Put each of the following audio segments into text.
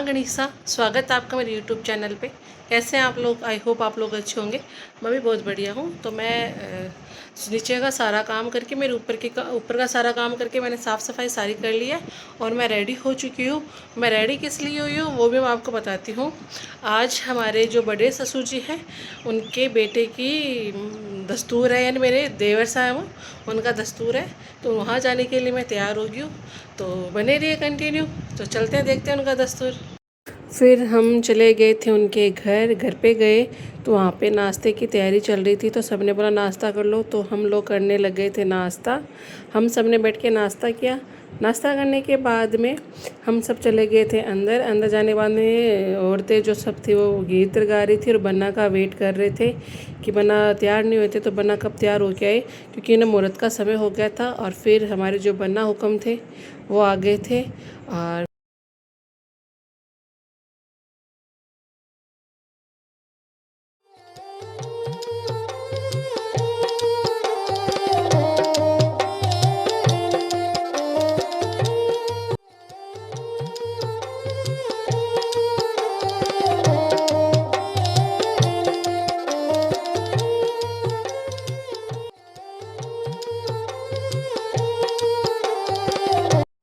गणिसा, स्वागत है आपका मेरे यूट्यूब चैनल पे। कैसे हैं आप लोग? आई होप आप लोग अच्छे होंगे। मैं भी बहुत बढ़िया हूँ। तो मैं नीचे का सारा काम करके मेरे ऊपर का सारा काम करके मैंने साफ़ सफाई सारी कर ली है और मैं रेडी हो चुकी हूँ। मैं रेडी किस लिए हुई हूँ वो भी मैं आपको बताती हूँ। आज हमारे जो बड़े ससुर जी हैं उनके बेटे की दस्तूर है, यानी मेरे देवर साहब उनका दस्तूर है, तो वहाँ जाने के लिए मैं तैयार हो गई हूँ। तो बने रहिए कंटिन्यू। तो चलते हैं, देखते हैं उनका दस्तूर। फिर हम चले गए थे उनके घर पे गए तो वहाँ पे नाश्ते की तैयारी चल रही थी। तो सबने बोला नाश्ता कर लो, तो हम लोग करने लग गए थे नाश्ता। हम सब ने बैठ के नाश्ता किया। नाश्ता करने के बाद में हम सब चले गए थे अंदर। अंदर जाने के बाद में औरतें जो सब थी वो गीत गा रही थी और बन्ना का वेट कर रहे थे कि बन्ना तैयार नहीं हुए थे, तो बन्ना कब तैयार हो के आए, क्योंकि ना मुहूर्त का समय हो गया था। और फिर हमारे जो बन्ना हुक्म थे वो आ गए थे।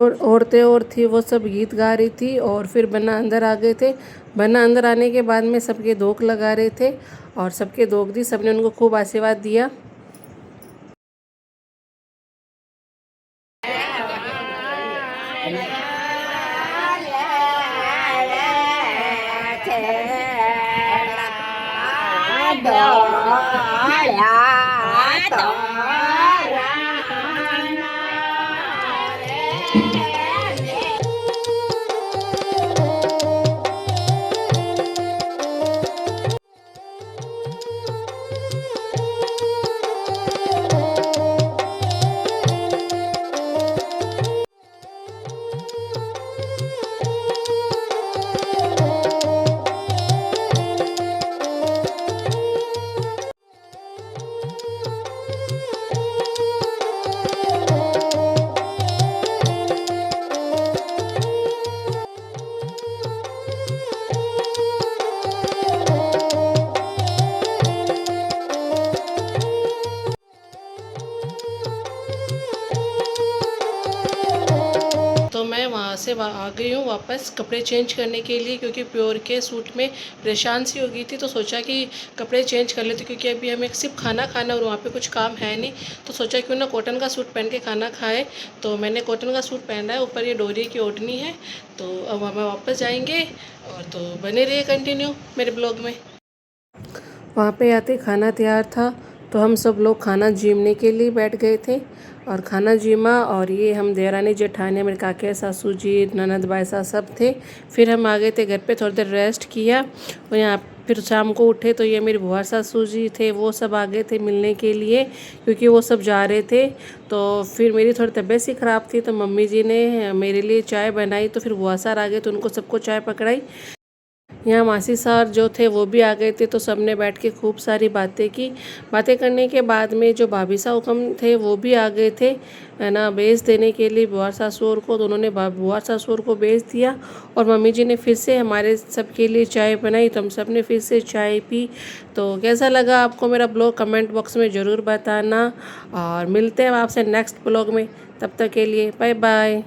और औरतें और थी वो सब गीत गा रही थी। और फिर बन्ना अंदर आ गए थे। बन्ना अंदर आने के बाद में सबके दोक लगा रहे थे और सबके दोक दी। सबने उनको खूब आशीर्वाद दिया। तो मैं वहाँ से आ गई हूँ वापस कपड़े चेंज करने के लिए, क्योंकि प्योर के सूट में परेशान सी हो गई थी। तो सोचा कि कपड़े चेंज कर लेते, क्योंकि अभी हमें सिर्फ खाना खाना और वहाँ पे कुछ काम है नहीं। तो सोचा क्यों ना कॉटन का सूट पहन के खाना खाए। तो मैंने कॉटन का सूट पहना है, ऊपर ये डोरी की ओढ़नी है। तो अब हमें वापस जाएंगे। और तो बने रहिए कंटिन्यू मेरे ब्लॉग में। वहाँ पे आते खाना तैयार था, तो हम सब लोग खाना जीमने के लिए बैठ गए थे और खाना जीमा। और ये हम देवरानी जेठानी, मेरे काके सासू जी, ननद बायसा सब थे। फिर हम आ गए थे घर पे, थोड़ी देर रेस्ट किया और यहाँ फिर शाम को उठे तो ये मेरी बुआ सासू जी थे, वो सब आ गए थे मिलने के लिए, क्योंकि वो सब जा रहे थे। तो फिर मेरी थोड़ी तबीयत सी ख़राब थी, तो मम्मी जी ने मेरे लिए चाय बनाई। तो फिर बुआ सार आ गए तो उनको सबको चाय पकड़ाई। यहाँ मासी सार जो थे वो भी आ गए थे, तो सब ने बैठ के खूब सारी बातें की। बातें करने के बाद में जो भाभी सा हुक्म थे वो भी आ गए थे, है ना, बेच देने के लिए बुआ सासुर को। तो उन्होंने बुआ सासुर को बेच दिया और मम्मी जी ने फिर से हमारे सबके लिए चाय बनाई, तो हम सब ने फिर से चाय पी। तो कैसा लगा आपको मेरा ब्लॉग कमेंट बॉक्स में ज़रूर बताना। और मिलते हैं आपसे नेक्स्ट ब्लॉग में। तब तक के लिए बाय बाय।